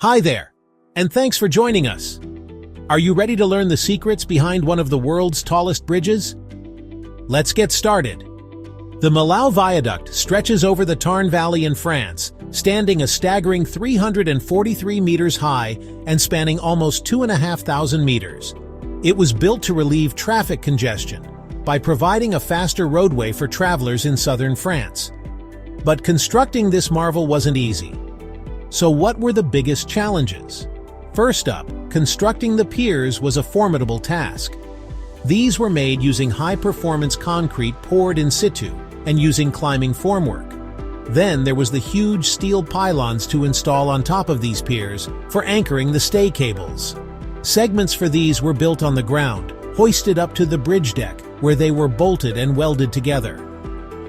Hi there, and thanks for joining us. Are you ready to learn the secrets behind one of the world's tallest bridges? Let's get started. The Millau Viaduct stretches over the Tarn Valley in France, standing a staggering 343 meters high and spanning almost 2,500 meters. It was built to relieve traffic congestion by providing a faster roadway for travelers in southern France. But constructing this marvel wasn't easy. So what were the biggest challenges? First up, constructing the piers was a formidable task. These were made using high-performance concrete poured in situ and using climbing formwork. Then there was the huge steel pylons to install on top of these piers for anchoring the stay cables. Segments for these were built on the ground, hoisted up to the bridge deck, where they were bolted and welded together.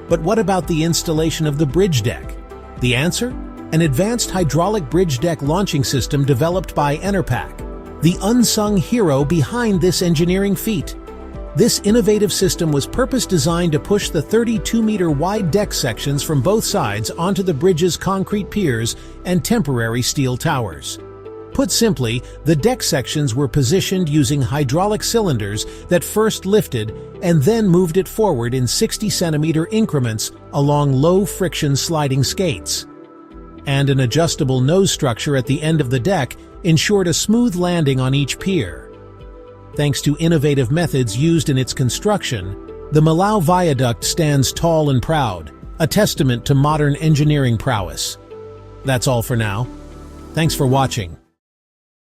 But what about the installation of the bridge deck? The answer? An advanced hydraulic bridge deck launching system developed by Enerpac, the unsung hero behind this engineering feat. This innovative system was purpose-designed to push the 32-meter-wide deck sections from both sides onto the bridge's concrete piers and temporary steel towers. Put simply, the deck sections were positioned using hydraulic cylinders that first lifted and then moved it forward in 60-centimeter increments along low-friction sliding skates. And an adjustable nose structure at the end of the deck ensured a smooth landing on each pier. Thanks to innovative methods used in its construction, the Millau Viaduct stands tall and proud, a testament to modern engineering prowess. That's all for now. Thanks for watching.